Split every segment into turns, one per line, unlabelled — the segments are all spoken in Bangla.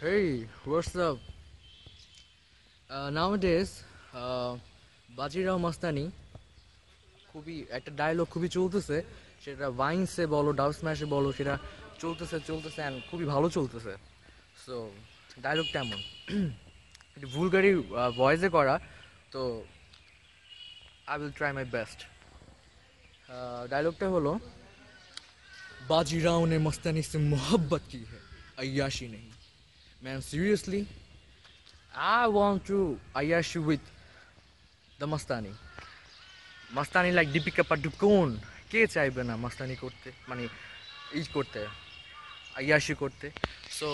Hey, what's up? Nowadays, Bajirao মাস্তানি খুবই একটা ডায়লগ খুবই চলতেছে, সেটা ভাইন্সে বলো ডাব স্ম্যাশে বলো, সেটা চলতেছে অ্যান্ড খুবই ভালো চলতেছে। সো ডায়লগটা এমন একটু ভুলগারি ভয়েসে করা, তো I will try my best. डायलॉगটা হলো, बाजीराव ने मस्तानी से मोहब्बत की है, अय्याशी नहीं। Man, seriously, I want to ayyashi with the Mastani. Mastani like Deepika Padukone. কে চাইবে না মাস্তানি করতে, মানে করতে, আয়াশি করতে। সো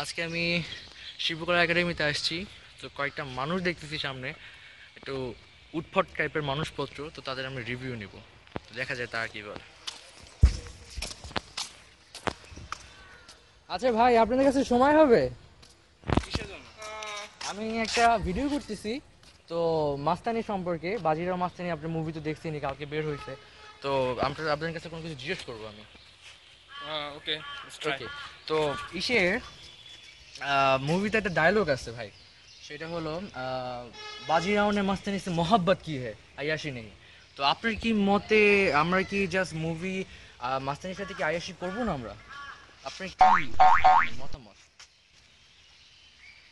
আজকে আমি শিবকলা একাডেমিতে আসছি। তো কয়েকটা মানুষ দেখতেছি সামনে, একটু উৎফট টাইপের মানুষপত্র, তো তাদের আমি রিভিউ নিব, দেখা যায় তারা কী বলে। আচ্ছা ভাই, আপনাদের কাছে সময় হবে? আমি একটা ভিডিও করতেছি তো মাস্তানি সম্পর্কে, বাজিরাও মাস্তানি। আপনার মুভি তো দেখছেনি, কালকে বের হয়েছে। তো আপনাদের কাছে কোনো কিছু জিজ্ঞেস করবো আমি।
ওকে
ওকে, তো ইসের মুভিতে একটা ডায়লগ আছে ভাই, সেটা হলো বাজিরাও নে মাস্তানি সে মোহাব্বত কি হে আয়াশি নেই। তো আপনার কি মতে আমরা কি জাস্ট মুভি মাস্তানির সাথে কি আয়াশি করবো না আমরা? আপনার কি মতামত?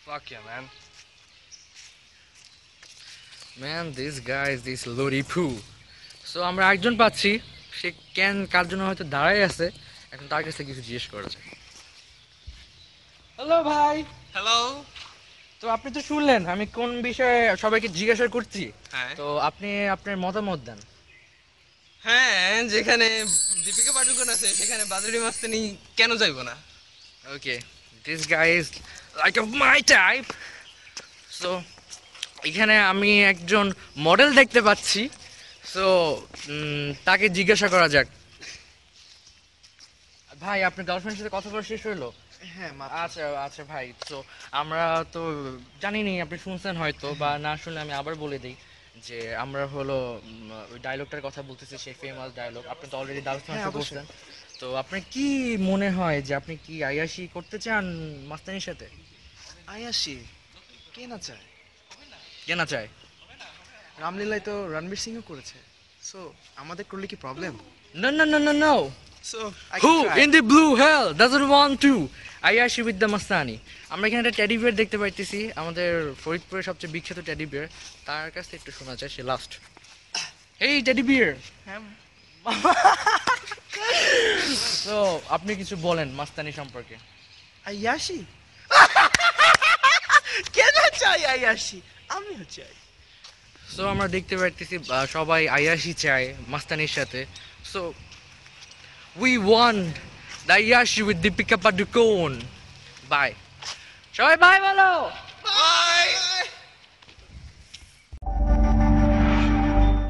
Fuck yeah, man.
Man, this guy is this lori poo. So আমরা একজন পাচ্ছি, সে কার জন্য হয়তো দাঁড়ায় আছে, এখন তার কাছে কিছু জিজ্ঞেস করা যায়। হ্যালো ভাই।
হ্যালো।
তো আপনি তো শুনলেন আমি কোন বিষয়ে সবাইকে জিজ্ঞাসা করছি,
হ্যাঁ
তো আপনি আপনার মতামত দেন।
হ্যাঁ, যেখানে দীপিকা পাডুকোন আছে সেখানে বাদুড়ি মাস্তানি কেন যাইবো না?
Okay, this guy is like of my type. So এখানে আমি একজন মডেল দেখতে পাচ্ছি, সো তাকে জিজ্ঞাসা করা যাক। ভাই, আপনার গার্লফ্রেন্ডের সাথে কথা বলা শেষ হলো?
হ্যাঁ,
আচ্ছা আচ্ছা ভাই, তো আমরা তো জানি নি, আপনি শুনছেন হয়তো, বা না শুনলে আমি আবার বলে দিই যে আমরা হলো ওই ডায়লগটার কথা বলতেছি, সেই ফেমাস ডায়লগ। আপনি তো অলরেডি ডায়লগ বলছেন, তো আপনার কি মনে হয় যে আপনি কি আয়াশি করতে চান মাস্তানির সাথে?
আয়াশি কে না চায়?
কে না চায়?
রামলীলায় তো রণবীর সিংও করেছে, সো আমাদের করলে কি problem?
No, no, no, no, no.
So
Who in the blue hell doesn't want to আয়াশি with the মাস্তানি? আমরা এখানে একটা টেডি বিয়ার দেখতে পাইতেছি, আমাদের ফরিদপুরের সবচেয়ে বিখ্যাত টেডি বিয়ার। তার কাছ থেকে একটু শোনা যায়, সে লাস্ট। এই টেডি বিয়ার, তো আপনি কিছু বলেন মাস্তানি সম্পর্কে।
আয়াশি কে না চায়? আয়াশি আমিও চাই।
সো আমরা দেখতে পাইতেছি সবাই আয়াশি চায় মাস্তানির সাথে। সো we want the আয়াশি with Deepika Padukone. বাই, সবাই বাই বলো।